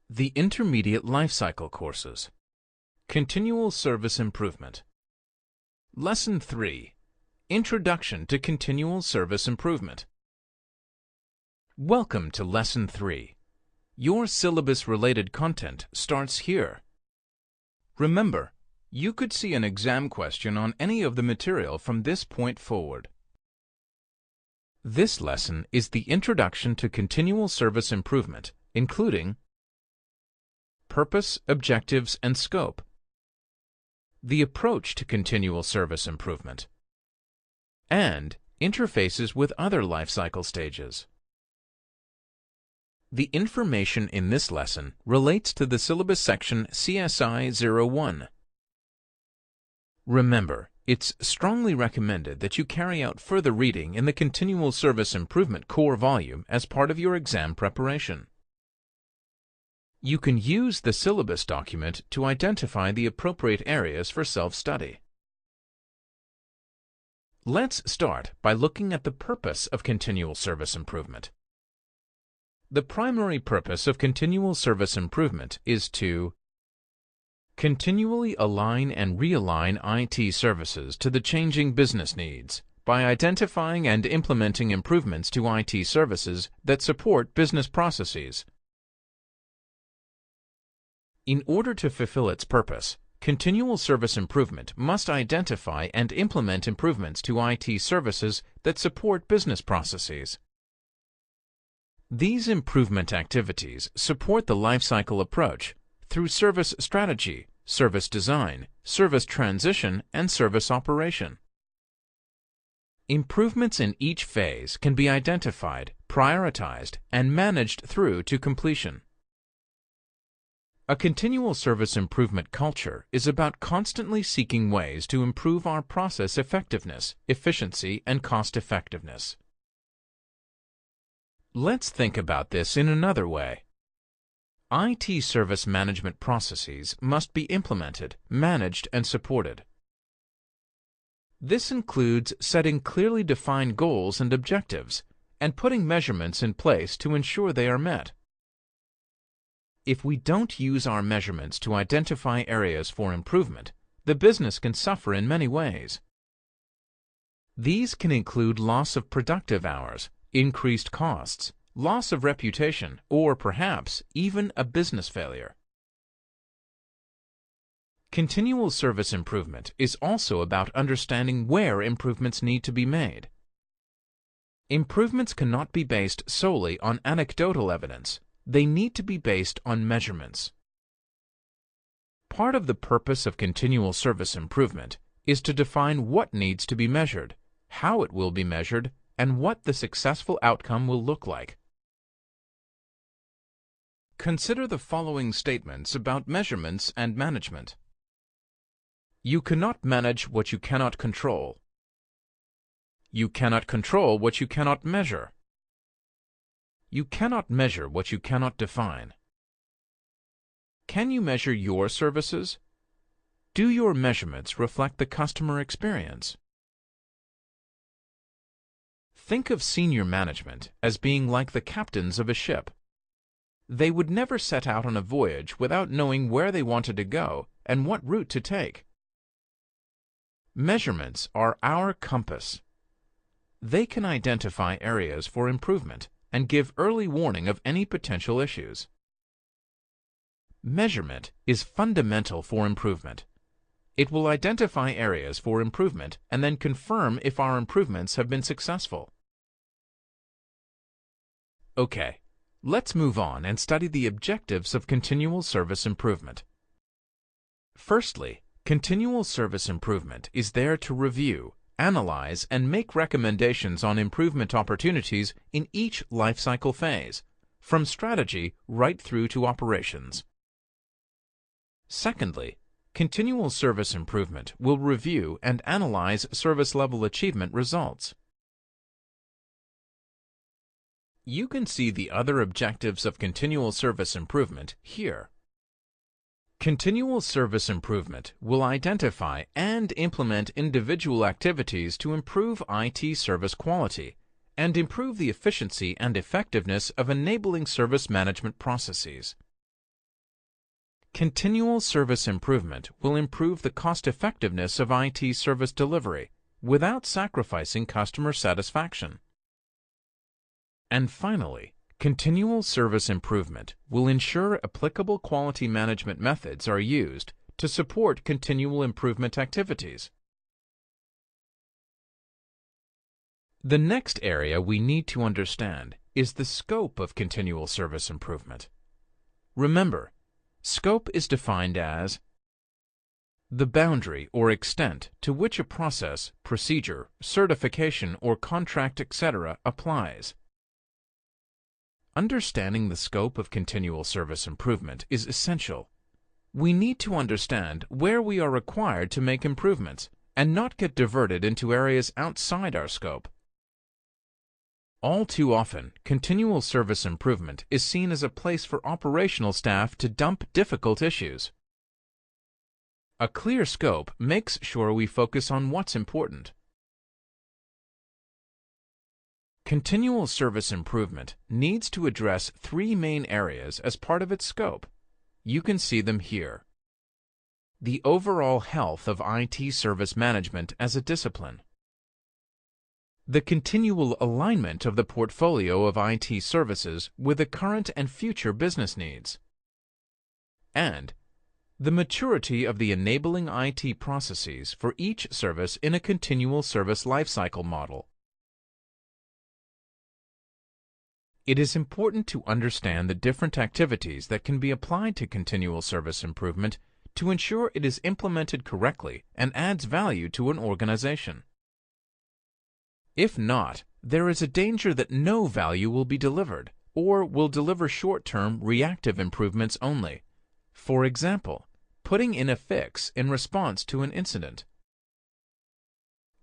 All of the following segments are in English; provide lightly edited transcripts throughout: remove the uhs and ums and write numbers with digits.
The Intermediate Lifecycle Courses. Continual Service Improvement. Lesson 3. Introduction to Continual Service Improvement. Welcome to Lesson 3. Your syllabus-related content starts here. Remember, you could see an exam question on any of the material from this point forward. This lesson is the Introduction to Continual Service Improvement, including Purpose, Objectives, and Scope, the Approach to Continual Service Improvement, and Interfaces with other lifecycle stages. The information in this lesson relates to the syllabus section CSI 01. Remember, it's strongly recommended that you carry out further reading in the Continual Service Improvement core volume as part of your exam preparation. You can use the syllabus document to identify the appropriate areas for self-study. Let's start by looking at the purpose of continual service improvement. The primary purpose of continual service improvement is to continually align and realign IT services to the changing business needs by identifying and implementing improvements to IT services that support business processes. In order to fulfill its purpose, continual service improvement must identify and implement improvements to IT services that support business processes. These improvement activities support the lifecycle approach through service strategy, service design, service transition, and service operation. Improvements in each phase can be identified, prioritized, and managed through to completion. A continual service improvement culture is about constantly seeking ways to improve our process effectiveness, efficiency, and cost-effectiveness. Let's think about this in another way. IT service management processes must be implemented, managed, and supported. This includes setting clearly defined goals and objectives, and putting measurements in place to ensure they are met. If we don't use our measurements to identify areas for improvement, the business can suffer in many ways. These can include loss of productive hours, increased costs, loss of reputation, or perhaps even a business failure. Continual service improvement is also about understanding where improvements need to be made. Improvements cannot be based solely on anecdotal evidence. They need to be based on measurements. Part of the purpose of continual service improvement is to define what needs to be measured, how it will be measured, and what the successful outcome will look like. Consider the following statements about measurements and management. You cannot manage what you cannot control. You cannot control what you cannot measure. You cannot measure what you cannot define. Can you measure your services? Do your measurements reflect the customer experience? Think of senior management as being like the captains of a ship. They would never set out on a voyage without knowing where they wanted to go and what route to take. Measurements are our compass. They can identify areas for improvement and give early warning of any potential issues. Measurement is fundamental for improvement. It will identify areas for improvement and then confirm if our improvements have been successful. Okay, let's move on and study the objectives of continual service improvement. Firstly, continual service improvement is there to review, analyze, and make recommendations on improvement opportunities in each lifecycle phase, from strategy right through to operations. Secondly, continual service improvement will review and analyze service level achievement results. You can see the other objectives of continual service improvement here. Continual service improvement will identify and implement individual activities to improve IT service quality and improve the efficiency and effectiveness of enabling service management processes. Continual service improvement will improve the cost-effectiveness of IT service delivery without sacrificing customer satisfaction. And finally, continual service improvement will ensure applicable quality management methods are used to support continual improvement activities. The next area we need to understand is the scope of continual service improvement. Remember, scope is defined as the boundary or extent to which a process, procedure, certification, or contract, etc. applies. Understanding the scope of continual service improvement is essential. We need to understand where we are required to make improvements and not get diverted into areas outside our scope. All too often, continual service improvement is seen as a place for operational staff to dump difficult issues. A clear scope makes sure we focus on what's important. Continual service improvement needs to address three main areas as part of its scope. You can see them here. The overall health of IT service management as a discipline. The continual alignment of the portfolio of IT services with the current and future business needs. And the maturity of the enabling IT processes for each service in a continual service lifecycle model. It is important to understand the different activities that can be applied to continual service improvement to ensure it is implemented correctly and adds value to an organization. If not, there is a danger that no value will be delivered, or will deliver short-term reactive improvements only. For example, putting in a fix in response to an incident.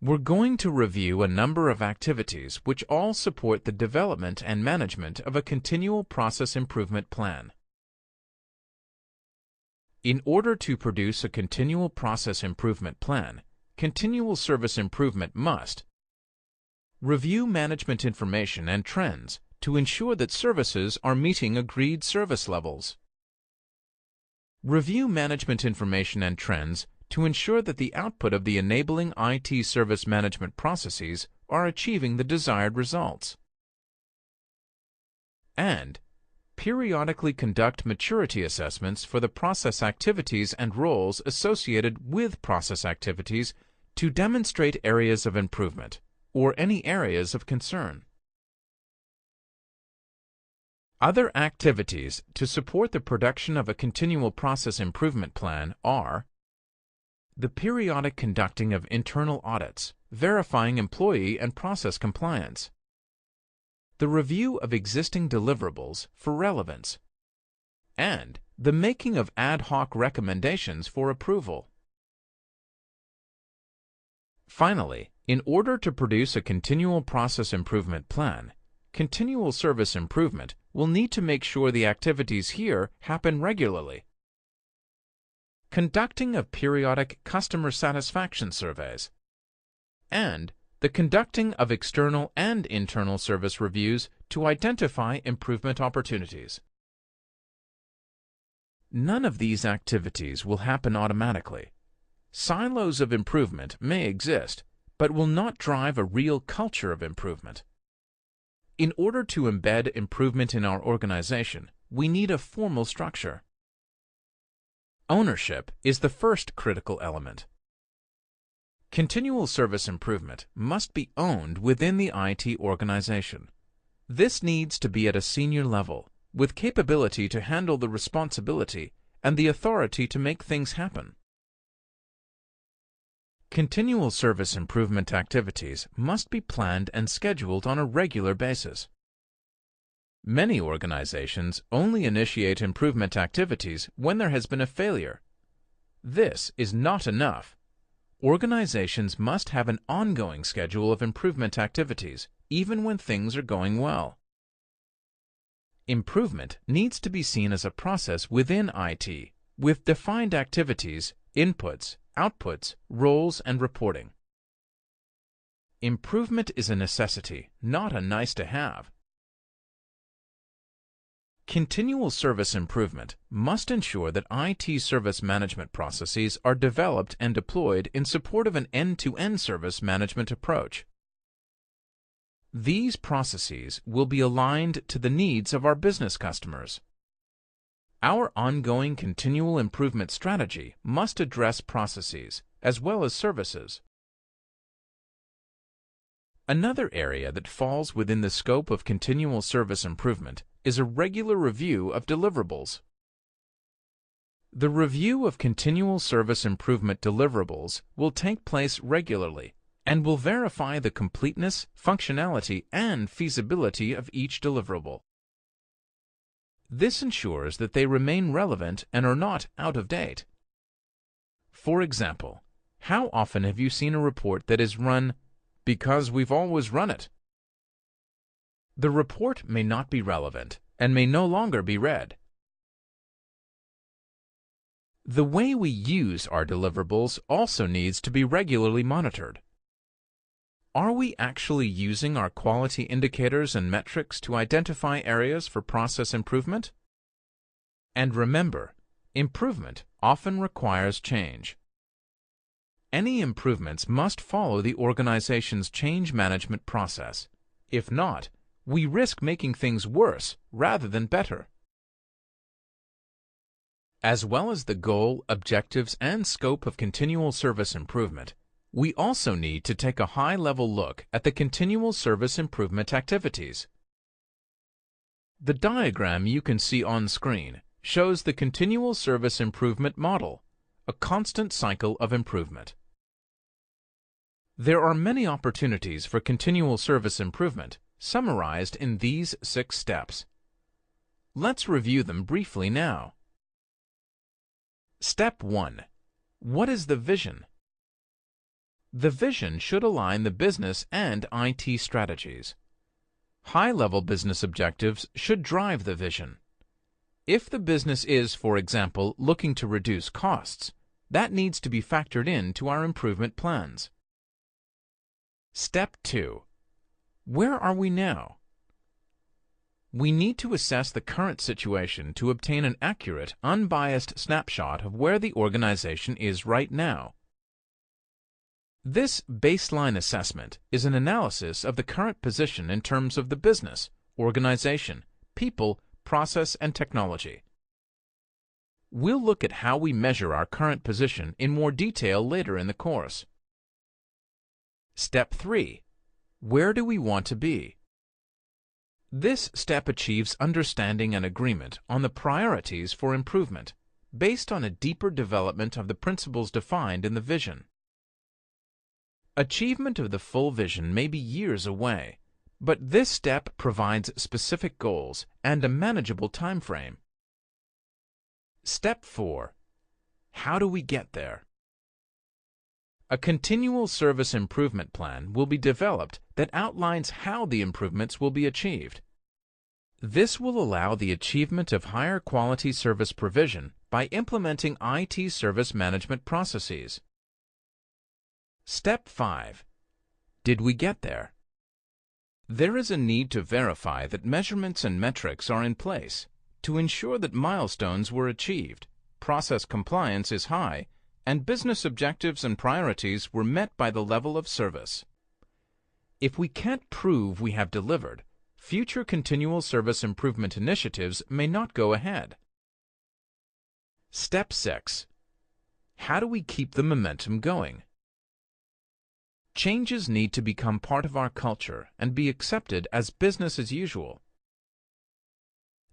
We're going to review a number of activities which all support the development and management of a continual process improvement plan. In order to produce a continual process improvement plan, continual service improvement must review management information and trends to ensure that services are meeting agreed service levels. Review management information and trends to ensure that the output of the enabling IT service management processes are achieving the desired results. And periodically conduct maturity assessments for the process activities and roles associated with process activities to demonstrate areas of improvement or any areas of concern. Other activities to support the production of a continual process improvement plan are the periodic conducting of internal audits, verifying employee and process compliance, the review of existing deliverables for relevance, and the making of ad hoc recommendations for approval. Finally, in order to produce a continual process improvement plan, continual service improvement will need to make sure the activities here happen regularly. Conducting of periodic customer satisfaction surveys, and the conducting of external and internal service reviews to identify improvement opportunities. None of these activities will happen automatically. Silos of improvement may exist, but will not drive a real culture of improvement. In order to embed improvement in our organization, we need a formal structure. Ownership is the first critical element. Continual service improvement must be owned within the IT organization. This needs to be at a senior level, with capability to handle the responsibility and the authority to make things happen. Continual service improvement activities must be planned and scheduled on a regular basis. Many organizations only initiate improvement activities when there has been a failure. This is not enough. Organizations must have an ongoing schedule of improvement activities, even when things are going well. Improvement needs to be seen as a process within IT, with defined activities, inputs, outputs, roles, and reporting. Improvement is a necessity, not a nice-to-have. Continual service improvement must ensure that IT service management processes are developed and deployed in support of an end-to-end service management approach. These processes will be aligned to the needs of our business customers. Our ongoing continual improvement strategy must address processes as well as services. Another area that falls within the scope of continual service improvement is a regular review of deliverables. The review of continual service improvement deliverables will take place regularly and will verify the completeness, functionality, and feasibility of each deliverable. This ensures that they remain relevant and are not out of date. For example, how often have you seen a report that is run because we've always run it? The report may not be relevant and may no longer be read. The way we use our deliverables also needs to be regularly monitored. Are we actually using our quality indicators and metrics to identify areas for process improvement? And remember, improvement often requires change. Any improvements must follow the organization's change management process. If not, we risk making things worse rather than better. As well as the goal, objectives, and scope of continual service improvement, we also need to take a high-level look at the continual service improvement activities. The diagram you can see on screen shows the continual service improvement model, a constant cycle of improvement. There are many opportunities for continual service improvement, summarized in these 6 steps. Let's review them briefly now. Step 1. What is the vision? The vision should align the business and IT strategies. High-level business objectives should drive the vision. If the business is, for example, looking to reduce costs, that needs to be factored into our improvement plans. Step 2. Where are we now? We need to assess the current situation to obtain an accurate, unbiased snapshot of where the organization is right now. This baseline assessment is an analysis of the current position in terms of the business, organization, people, process, and technology. We'll look at how we measure our current position in more detail later in the course. Step 3. Where do we want to be? This step achieves understanding and agreement on the priorities for improvement, based on a deeper development of the principles defined in the vision. Achievement of the full vision may be years away, but this step provides specific goals and a manageable time frame. Step 4. How do we get there? A continual service improvement plan will be developed that outlines how the improvements will be achieved. This will allow the achievement of higher quality service provision by implementing IT service management processes. Step 5. Did we get there? There is a need to verify that measurements and metrics are in place to ensure that milestones were achieved, process compliance is high, and business objectives and priorities were met by the level of service. If we can't prove we have delivered, future continual service improvement initiatives may not go ahead. Step 6. How do we keep the momentum going? Changes need to become part of our culture and be accepted as business as usual.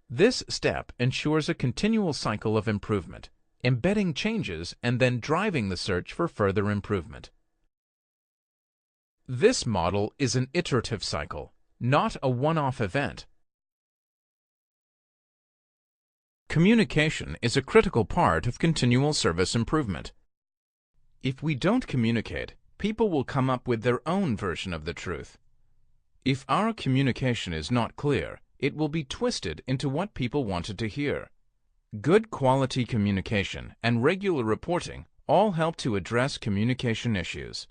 This step ensures a continual cycle of improvement, embedding changes and then driving the search for further improvement. This model is an iterative cycle, not a one-off event. Communication is a critical part of continual service improvement. If we don't communicate, people will come up with their own version of the truth. If our communication is not clear, it will be twisted into what people wanted to hear. Good quality communication and regular reporting all help to address communication issues.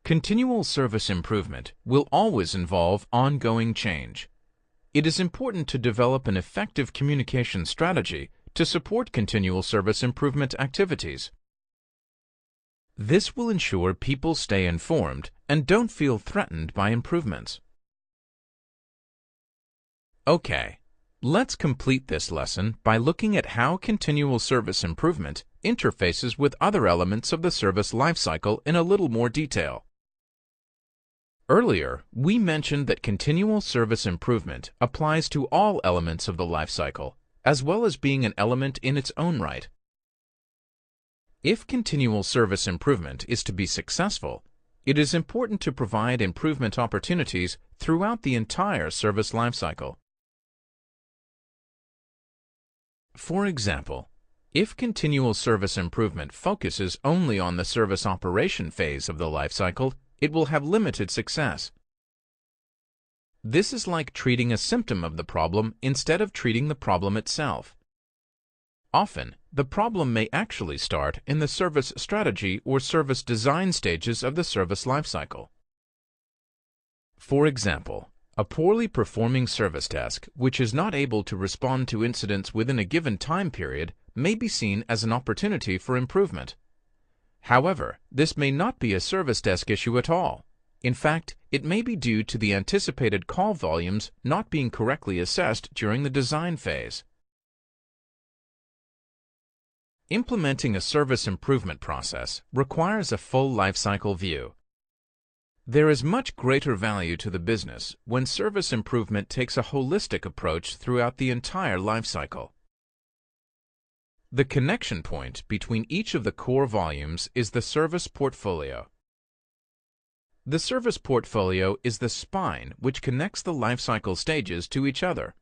Continual service improvement will always involve ongoing change. it is important to develop an effective communication strategy to support continual service improvement activities. This will ensure people stay informed and don't feel threatened by improvements. Okay, let's complete this lesson by looking at how continual service improvement interfaces with other elements of the service lifecycle in a little more detail. Earlier, we mentioned that continual service improvement applies to all elements of the lifecycle, as well as being an element in its own right. If continual service improvement is to be successful, it is important to provide improvement opportunities throughout the entire service lifecycle. For example, if continual service improvement focuses only on the service operation phase of the lifecycle, it will have limited success. This is like treating a symptom of the problem instead of treating the problem itself. Often, the problem may actually start in the service strategy or service design stages of the service lifecycle. For example, a poorly performing service desk, which is not able to respond to incidents within a given time period, may be seen as an opportunity for improvement. However, this may not be a service desk issue at all. In fact, it may be due to the anticipated call volumes not being correctly assessed during the design phase. Implementing a service improvement process requires a full lifecycle view. There is much greater value to the business when service improvement takes a holistic approach throughout the entire lifecycle. The connection point between each of the core volumes is the service portfolio. The service portfolio is the spine which connects the lifecycle stages to each other.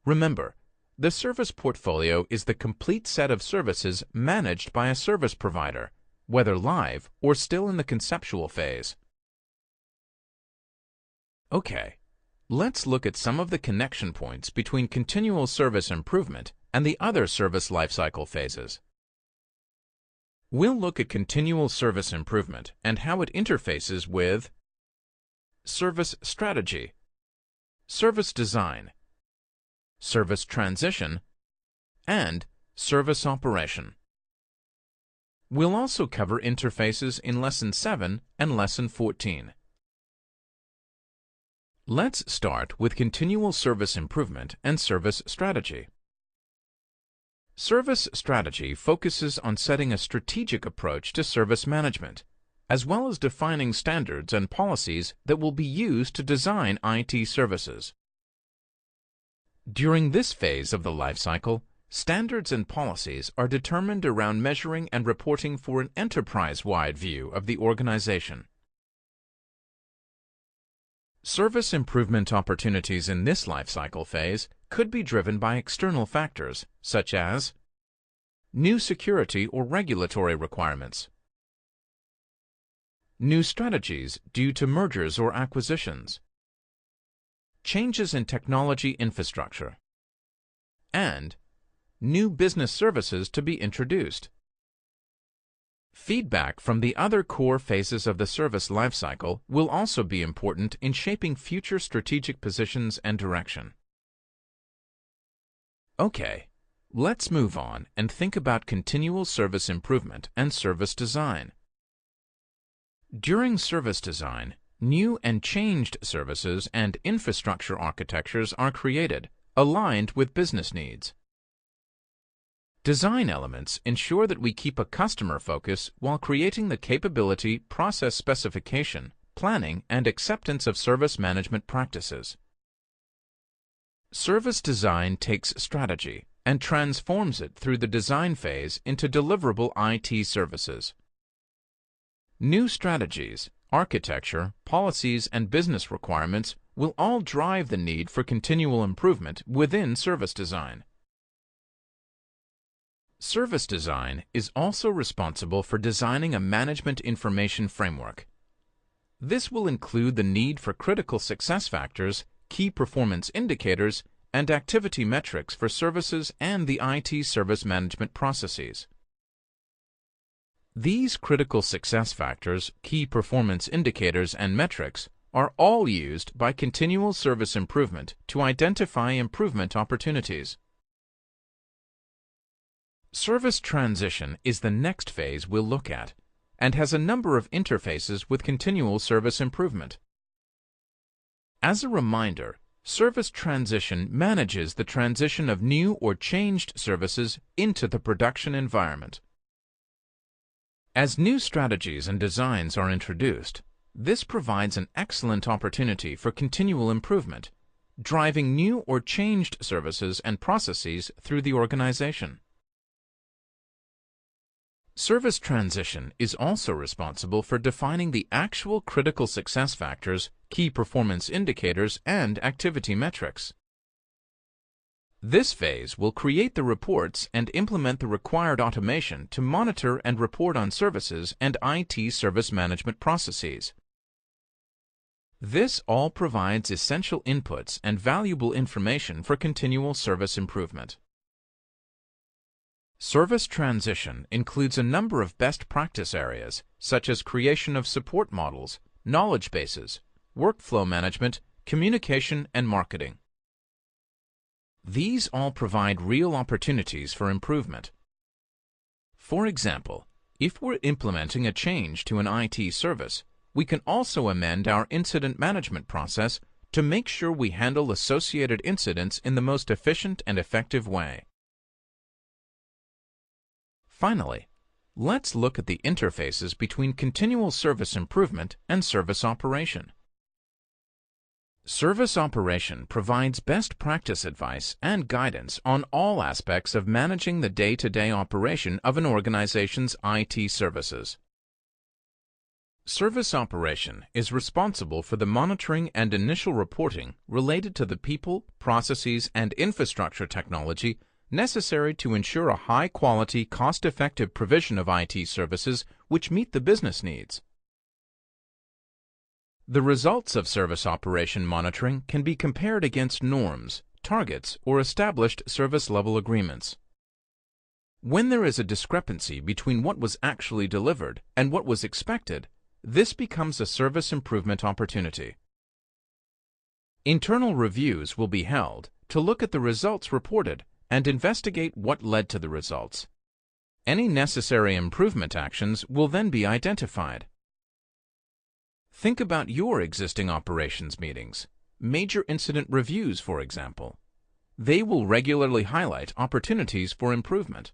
Remember, the service portfolio is the complete set of services managed by a service provider, whether live or still in the conceptual phase. Okay, let's look at some of the connection points between continual service improvement and the other service lifecycle phases. We'll look at continual service improvement and how it interfaces with service strategy, service design, service transition, and service operation. We'll also cover interfaces in Lesson 7 and Lesson 14. Let's start with continual service improvement and service strategy. Service strategy focuses on setting a strategic approach to service management, as well as defining standards and policies that will be used to design IT services. During this phase of the lifecycle, standards and policies are determined around measuring and reporting for an enterprise-wide view of the organization. Service improvement opportunities in this lifecycle phase could be driven by external factors, such as new security or regulatory requirements, new strategies due to mergers or acquisitions, changes in technology infrastructure, and new business services to be introduced. Feedback from the other core phases of the service lifecycle will also be important in shaping future strategic positions and direction. Okay, let's move on and think about continual service improvement and service design. During service design, new and changed services and infrastructure architectures are created, aligned with business needs. Design elements ensure that we keep a customer focus while creating the capability, process specification, planning, and acceptance of service management practices. Service design takes strategy and transforms it through the design phase into deliverable IT services. New strategies, architecture, policies, and business requirements will all drive the need for continual improvement within service design. Service design is also responsible for designing a management information framework. This will include the need for critical success factors, key performance indicators, and activity metrics for services and the IT service management processes. These critical success factors, key performance indicators, and metrics are all used by continual service improvement to identify improvement opportunities. Service transition is the next phase we'll look at, and has a number of interfaces with continual service improvement. As a reminder, service transition manages the transition of new or changed services into the production environment. As new strategies and designs are introduced, this provides an excellent opportunity for continual improvement, driving new or changed services and processes through the organization. Service transition is also responsible for defining the actual critical success factors, key performance indicators, and activity metrics. This phase will create the reports and implement the required automation to monitor and report on services and IT service management processes. This all provides essential inputs and valuable information for continual service improvement. Service transition includes a number of best practice areas, such as creation of support models, knowledge bases, workflow management, communication, and marketing. These all provide real opportunities for improvement. For example, if we're implementing a change to an IT service, we can also amend our incident management process to make sure we handle associated incidents in the most efficient and effective way. Finally, let's look at the interfaces between continual service improvement and service operation. Service operation provides best practice advice and guidance on all aspects of managing the day-to-day operation of an organization's IT services. Service operation is responsible for the monitoring and initial reporting related to the people, processes, and infrastructure technology necessary to ensure a high-quality, cost-effective provision of IT services which meet the business needs. The results of service operation monitoring can be compared against norms, targets, or established service-level agreements. When there is a discrepancy between what was actually delivered and what was expected, this becomes a service improvement opportunity. Internal reviews will be held to look at the results reported and investigate what led to the results. Any necessary improvement actions will then be identified. Think about your existing operations meetings, major incident reviews, for example. They will regularly highlight opportunities for improvement.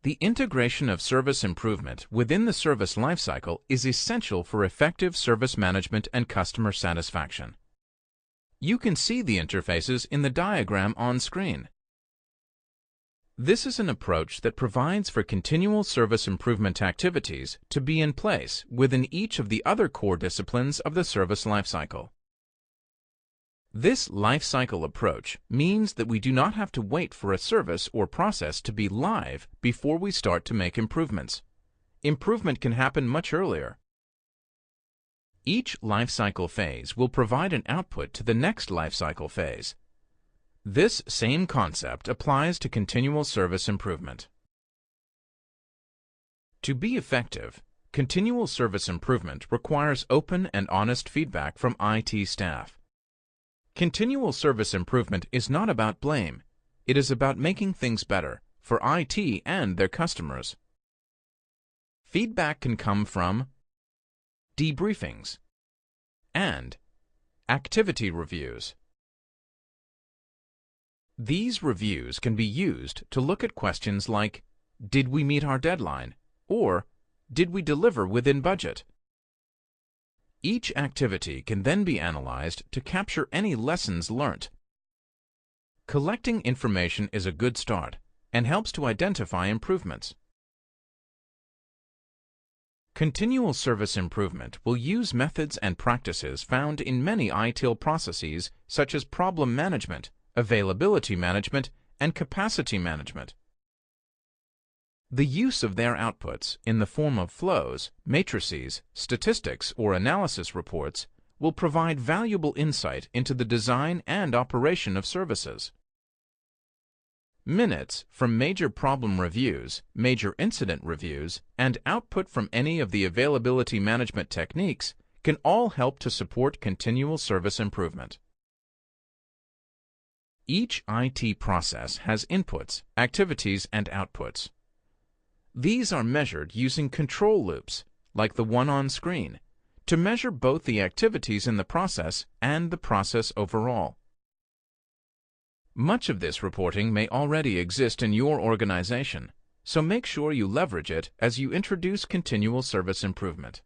The integration of service improvement within the service lifecycle is essential for effective service management and customer satisfaction. You can see the interfaces in the diagram on screen. This is an approach that provides for continual service improvement activities to be in place within each of the other core disciplines of the service lifecycle. This lifecycle approach means that we do not have to wait for a service or process to be live before we start to make improvements. Improvement can happen much earlier. Each lifecycle phase will provide an output to the next lifecycle phase. This same concept applies to continual service improvement. To be effective, continual service improvement requires open and honest feedback from IT staff. Continual service improvement is not about blame. It is about making things better for IT and their customers. Feedback can come from debriefings and activity reviews. These reviews can be used to look at questions like, did we meet our deadline? Or, did we deliver within budget? Each activity can then be analyzed to capture any lessons learnt. Collecting information is a good start and helps to identify improvements. Continual service improvement will use methods and practices found in many ITIL processes such as problem management, availability management, and capacity management. The use of their outputs in the form of flows, matrices, statistics, or analysis reports will provide valuable insight into the design and operation of services. Minutes from major problem reviews, major incident reviews, and output from any of the availability management techniques can all help to support continual service improvement. Each IT process has inputs, activities, and outputs. These are measured using control loops, like the one on screen, to measure both the activities in the process and the process overall. Much of this reporting may already exist in your organization, so make sure you leverage it as you introduce continual service improvement.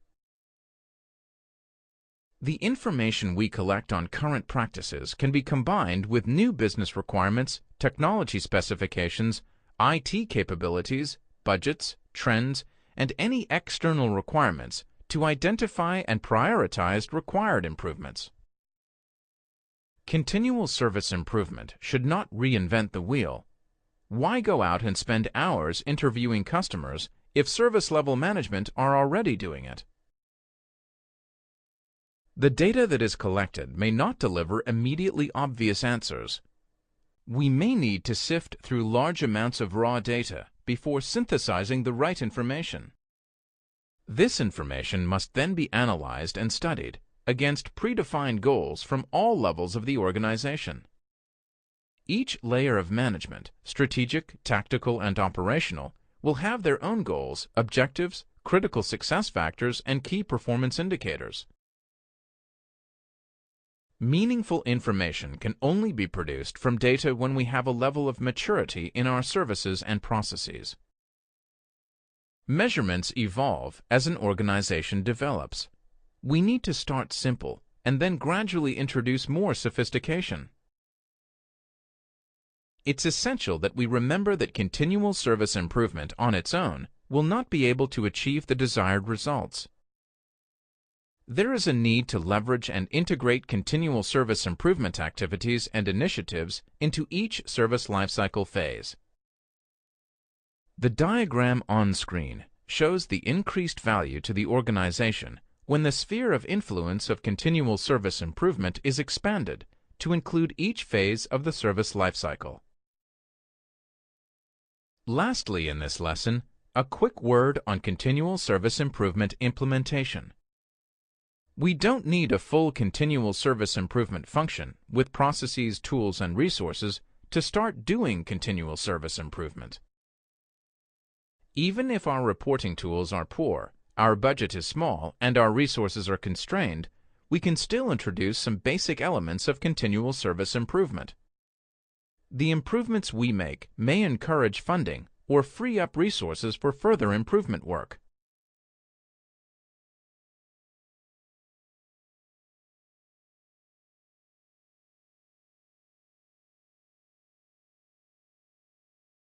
The information we collect on current practices can be combined with new business requirements, technology specifications, IT capabilities, budgets, trends, and any external requirements to identify and prioritize required improvements. Continual service improvement should not reinvent the wheel. Why go out and spend hours interviewing customers if service level management are already doing it? The data that is collected may not deliver immediately obvious answers. We may need to sift through large amounts of raw data before synthesizing the right information. This information must then be analyzed and studied against predefined goals from all levels of the organization. Each layer of management, strategic, tactical, and operational, will have their own goals, objectives, critical success factors, and key performance indicators. Meaningful information can only be produced from data when we have a level of maturity in our services and processes. Measurements evolve as an organization develops. We need to start simple and then gradually introduce more sophistication. It's essential that we remember that continual service improvement on its own will not be able to achieve the desired results. There is a need to leverage and integrate continual service improvement activities and initiatives into each service lifecycle phase. The diagram on screen shows the increased value to the organization when the sphere of influence of continual service improvement is expanded to include each phase of the service lifecycle. Lastly in this lesson, a quick word on continual service improvement implementation. We don't need a full continual service improvement function with processes, tools, and resources to start doing continual service improvement. Even if our reporting tools are poor, our budget is small, and our resources are constrained, we can still introduce some basic elements of continual service improvement. The improvements we make may encourage funding or free up resources for further improvement work.